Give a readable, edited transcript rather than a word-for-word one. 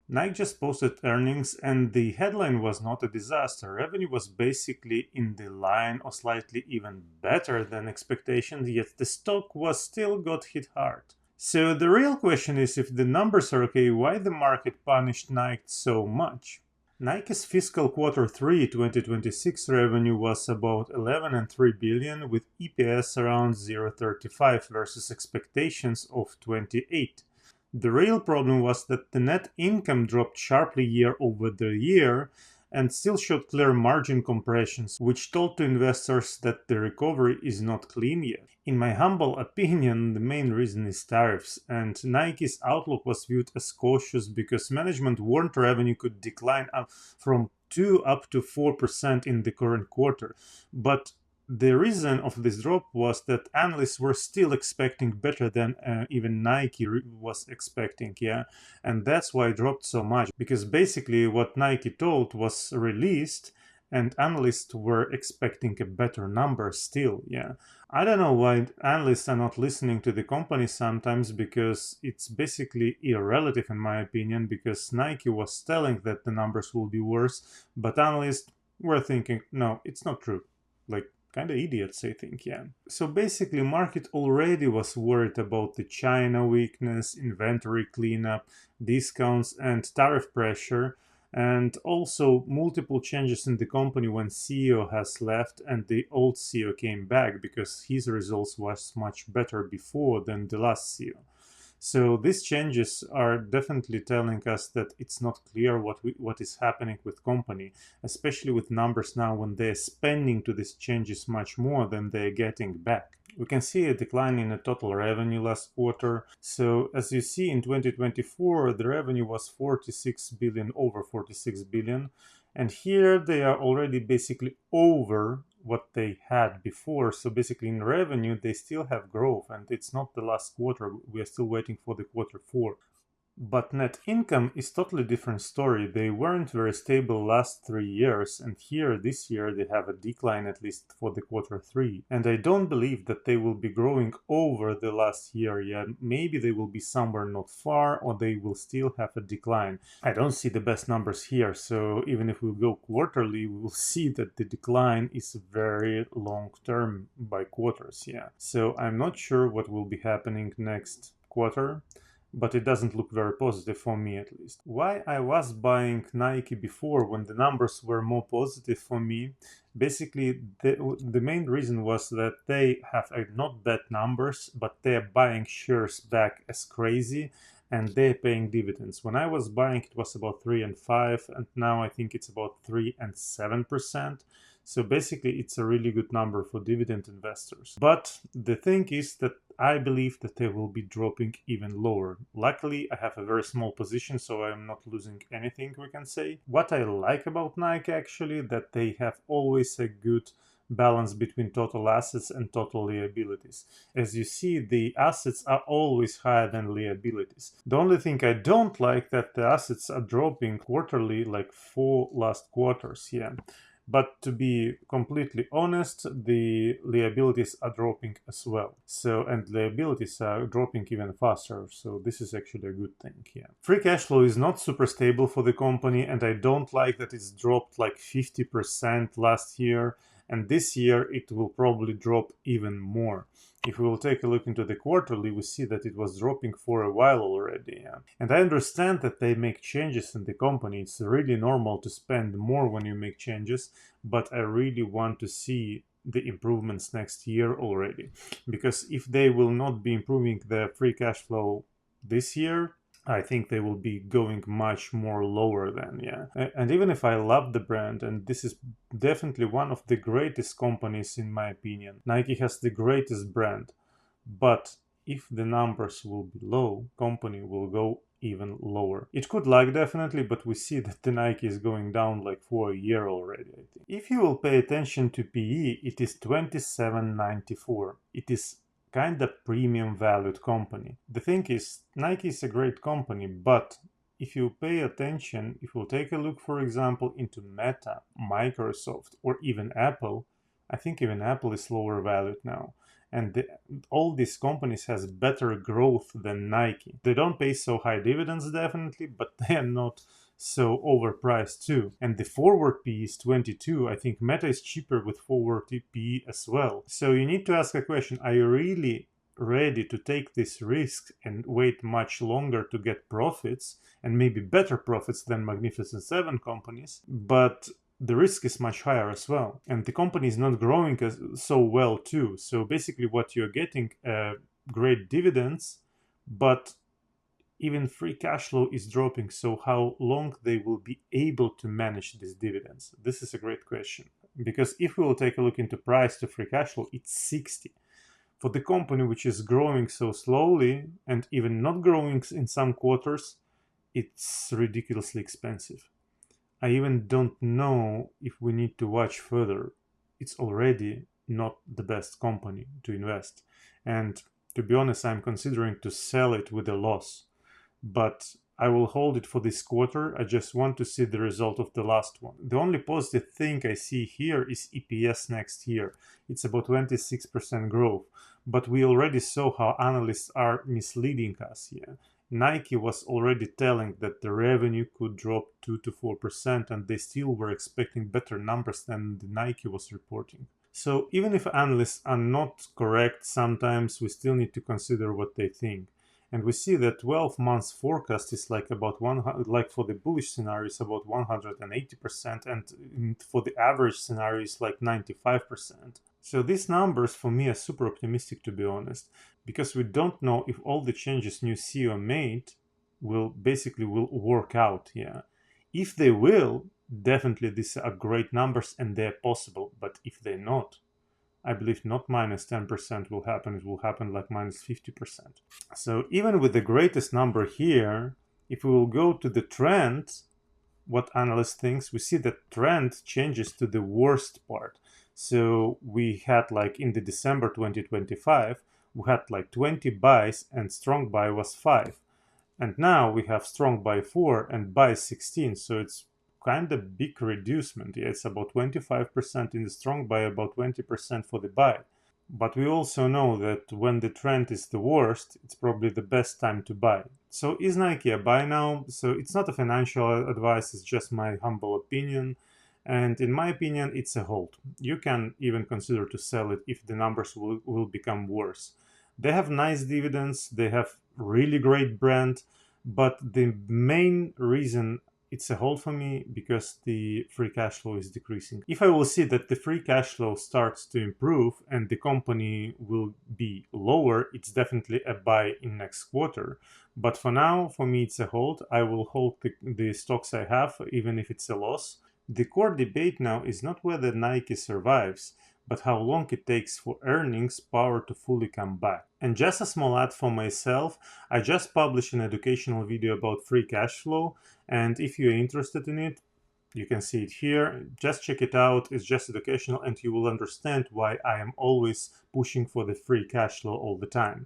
Nike just posted earnings and the headline was not a disaster. Revenue was basically in the line or slightly even better than expectations, yet the stock was still got hit hard. So the real question is, if the numbers are okay, why the market punished Nike so much? Nike's fiscal quarter 3 2026 revenue was about 11.3 billion with EPS around 0.35 versus expectations of 28. The real problem was that the net income dropped sharply year over the year and still showed clear margin compressions, which told to investors that the recovery is not clean yet. In my humble opinion, the main reason is tariffs, and Nike's outlook was viewed as cautious because management warned revenue could decline up from 2 up to 4% in the current quarter. But the reason of this drop was that analysts were still expecting better than even Nike was expecting, yeah, and that's why it dropped so much, because basically what Nike told was released and analysts were expecting a better number still, yeah. I don't know why analysts are not listening to the company sometimes, because it's basically irrelevant in my opinion, because Nike was telling that the numbers will be worse, but analysts were thinking, no, it's not true. Like, kind of idiots, I think, yeah. So basically, market already was worried about the China weakness, inventory cleanup, discounts, and tariff pressure, and also multiple changes in the company when CEO has left and the old CEO came back, because his results was much better before than the last CEO. So these changes are definitely telling us that it's not clear what is happening with company, especially with numbers now when they're spending to these changes much more than they're getting back. We can see a decline in the total revenue last quarter. So as you see in 2024, the revenue was 46 billion, over 46 billion. And here they are already basically over what they had before. So basically in revenue, they still have growth, and it's not the last quarter. We are still waiting for the quarter 4. But net income is totally different story. They weren't very stable last 3 years, and here this year they have a decline, at least for the quarter 3. And I don't believe that they will be growing over the last year yet. Maybe they will be somewhere not far, or they will still have a decline. I don't see the best numbers here, so even if we go quarterly, we will see that the decline is very long term by quarters, yeah. So I'm not sure what will be happening next quarter, but it doesn't look very positive for me, at least. Why I was buying Nike before when the numbers were more positive for me, basically the main reason was that they have not bad numbers, but they're buying shares back as crazy and they're paying dividends. When I was buying, it was about 3 and 5, and now I think it's about 3 and 7%. So basically, it's a really good number for dividend investors. But the thing is that I believe that they will be dropping even lower. Luckily, I have a very small position, so I'm not losing anything, we can say. What I like about Nike, actually, that they have always a good balance between total assets and total liabilities. As you see, the assets are always higher than liabilities. The only thing I don't like that the assets are dropping quarterly, like 4 last quarters, yeah. But to be completely honest, the liabilities are dropping as well. So, and liabilities are dropping even faster. So this is actually a good thing, yeah. Free cash flow is not super stable for the company, and I don't like that it's dropped like 50% last year. And this year it will probably drop even more. If we will take a look into the quarterly, we see that it was dropping for a while already. Yeah? And I understand that they make changes in the company. It's really normal to spend more when you make changes, but I really want to see the improvements next year already. Because if they will not be improving their free cash flow this year, I think they will be going much more lower than, yeah. And even if I love the brand, and this is definitely one of the greatest companies in my opinion, Nike has the greatest brand, but if the numbers will be low, company will go even lower. It could lag definitely, but we see that the Nike is going down like for a year already, I think. If you will pay attention to PE, it is 27.94. It is kind of premium valued company. The thing is, Nike is a great company, but if you pay attention, if you take a look, for example, into Meta, Microsoft, or even Apple, I think even Apple is lower valued now. and all these companies has better growth than Nike. They don't pay so high dividends definitely, but they are not so overpriced too. And the forward PE is 22. I think Meta is cheaper with forward PE as well. So you need to ask a question, are you really ready to take this risk and wait much longer to get profits, and maybe better profits than Magnificent Seven companies? But the risk is much higher as well, and the company is not growing so well too. So basically what you're getting, great dividends, but even free cash flow is dropping. So how long they will be able to manage these dividends? This is a great question, because if we will take a look into price to free cash flow, it's 60. For the company which is growing so slowly and even not growing in some quarters, it's ridiculously expensive. I even don't know if we need to watch further. It's already not the best company to invest. And to be honest, I'm considering to sell it with a loss. But I will hold it for this quarter. I just want to see the result of the last one. The only positive thing I see here is EPS next year. It's about 26% growth. But we already saw how analysts are misleading us here. Nike was already telling that the revenue could drop 2 to 4%, and they still were expecting better numbers than the Nike was reporting. So even if analysts are not correct, sometimes we still need to consider what they think. And we see that 12 months forecast is like about like for the bullish scenario is about 180%, and for the average scenario is like 95%. So these numbers for me are super optimistic, to be honest, because we don't know if all the changes new CEO made will work out here. If they will, definitely these are great numbers and they're possible. But if they're not, I believe not minus 10% will happen. It will happen like minus 50%. So even with the greatest number here, if we will go to the trend, what analyst thinks, we see that trend changes to the worst part. So we had like in the December 2025, we had like 20 buys and strong buy was 5. And now we have strong buy 4 and buy 16. So it's kind of big reducement. Yeah, it's about 25% in the strong buy, about 20% for the buy. But we also know that when the trend is the worst, it's probably the best time to buy. So is Nike a buy now? So it's not a financial advice, it's just my humble opinion. And in my opinion, it's a hold. You can even consider to sell it if the numbers will become worse. They have nice dividends, they have really great brand, but the main reason it's a hold for me because the free cash flow is decreasing. If I will see that the free cash flow starts to improve and the company will be lower, it's definitely a buy in next quarter. But for now, for me, it's a hold. I will hold the stocks I have, even if it's a loss. The core debate now is not whether Nike survives, but how long it takes for earnings power to fully come back. And just a small ad for myself, I just published an educational video about free cash flow, and if you're interested in it, you can see it here. Just check it out. It's just educational and you will understand why I am always pushing for the free cash flow all the time.